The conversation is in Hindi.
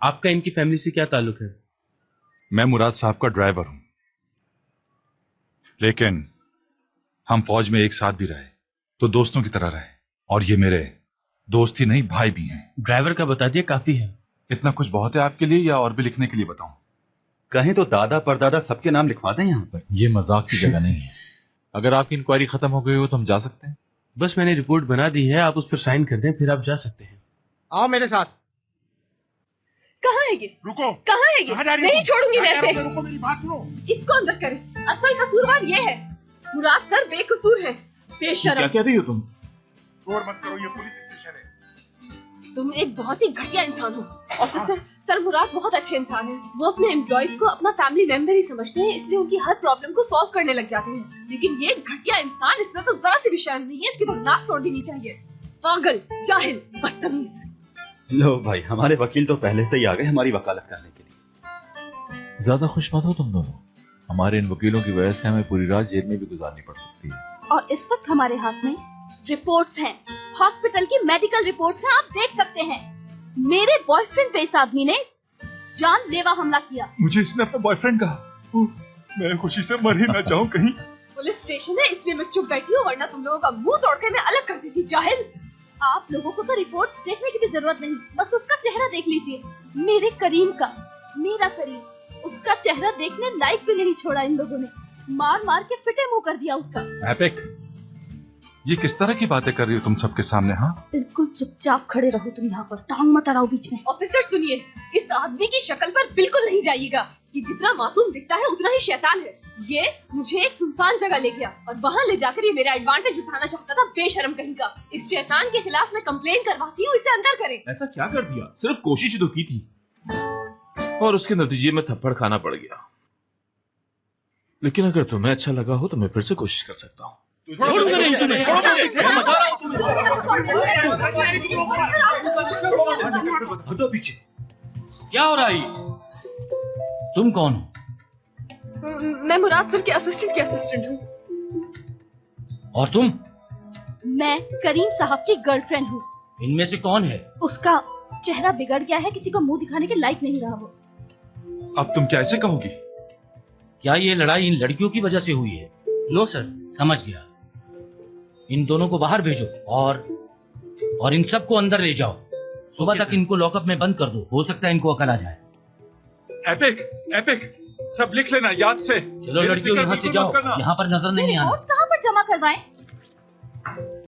आपका इनकी फैमिली से क्या ताल्लुक है? मैं मुराद साहब का ड्राइवर हूं, लेकिन हम फौज में एक साथ भी रहे तो दोस्तों की तरह रहे, और ये मेरे दोस्त ही नहीं भाई भी हैं। ड्राइवर का बता दिया काफी है। इतना कुछ बहुत है आपके लिए या और भी लिखने के लिए बताऊं? कहीं तो दादा परदादा सबके नाम लिखवा दें यहाँ पर। ये मजाक की जगह नहीं है। अगर आपकी इंक्वायरी खत्म हो गई हो तो हम जा सकते हैं। बस मैंने रिपोर्ट बना दी है, आप उस पर साइन कर दें, फिर आप जा सकते हैं। आओ मेरे साथ। कहाँ है ये? रुको। कहाँ है ये? नहीं छोड़ूंगी मैं इसे। रुको, मेरी बात सुनो। इसको अंदर करें। असल कसूरवार ये है। मुराद सर बेकसूर है, बेशरम। क्या कह रही हो तुम? शोर मत करो, ये पुलिस स्टेशन है। तुम एक बहुत ही घटिया इंसान हो ऑफिसर। सर मुराद बहुत अच्छे इंसान हैं। वो अपने एम्प्लॉइज को अपना फैमिली मेंबर ही समझते हैं, इसलिए उनकी हर प्रॉब्लम को सॉल्व करने लग जाते हैं। लेकिन ये घटिया इंसान, इसमें तो जरा सी भी शर्म नहीं है। इसकी तो नाक तोड़ देनी चाहिए। पागल, जाहिल, बदतमीज। लो भाई, हमारे वकील तो पहले से ही आ गए हमारी वकालत करने के लिए। ज्यादा खुश मत हो तुम दोनों। हमारे इन वकीलों की वजह से हमें पूरी रात जेल में भी गुजारनी पड़ सकती है। और इस वक्त हमारे हाथ में रिपोर्ट्स हैं, हॉस्पिटल की मेडिकल रिपोर्ट्स हैं, आप देख सकते हैं। मेरे बॉयफ्रेंड पे इस आदमी ने जानलेवा हमला किया। मुझे इसने अपना बॉयफ्रेंड कहा। मैं खुशी से मर ही ना जाऊं कहीं। पुलिस स्टेशन है इसलिए मैं चुप बैठी हूँ, वरना तुम लोगों का मुंह तोड़कर मैं अलग कर देती। जाहिल। आप लोगों को तो रिपोर्ट्स देखने की भी जरूरत नहीं, बस उसका चेहरा देख लीजिए। मेरे करीम का, मेरा करीम, उसका चेहरा देखने लायक भी नहीं छोड़ा इन लोगों ने। मार मार के फिटे मुंह कर दिया उसका। एपिक, ये किस तरह की बातें कर रही हो तुम सबके सामने? हाँ, बिल्कुल चुपचाप खड़े रहो तुम यहाँ पर, टांग मत अड़ाओ बीच में। ऑफिसर सुनिए, इस आदमी की शक्ल पर बिल्कुल नहीं जाइएगा। ये जितना मासूम दिखता है उतना ही शैतान है। ये मुझे एक सुनसान जगह ले गया और वहाँ ले जाकर ये मेरा एडवांटेज उठाना चाहता था, बेशरम कहीं का। इस शैतान के खिलाफ मैं कंप्लेन करवाती हूँ, इसे अंदर करें। ऐसा क्या कर दिया? सिर्फ कोशिश तो की थी और उसके नतीजे में थप्पड़ खाना पड़ गया। लेकिन अगर तुम्हें अच्छा लगा हो तो मैं फिर से कोशिश कर सकता हूँ। छोड़ूंगा नहीं तुम्हें। हटो पीछे। क्या हो रहा है? तुम कौन हो? मैं मुराद सर के असिस्टेंट हूँ। और तुम? मैं करीम साहब की गर्लफ्रेंड हूँ। इनमें से कौन है? उसका चेहरा बिगड़ गया है, किसी को मुंह दिखाने के लायक नहीं रहा वो। अब तुम कैसे कहोगी? क्या ये लड़ाई इन लड़कियों की वजह से हुई है? लो सर, समझ गया। इन दोनों को बाहर भेजो और इन सबको अंदर ले जाओ। सुबह तक इनको लॉकअप में बंद कर दो, हो सकता है इनको अकल आ जाए। एपिक, सब लिख लेना याद से। चलो लड़कियों, यहाँ से जाओ, यहाँ पर नजर नहीं आना। कहाँ पर जमा करवाएं?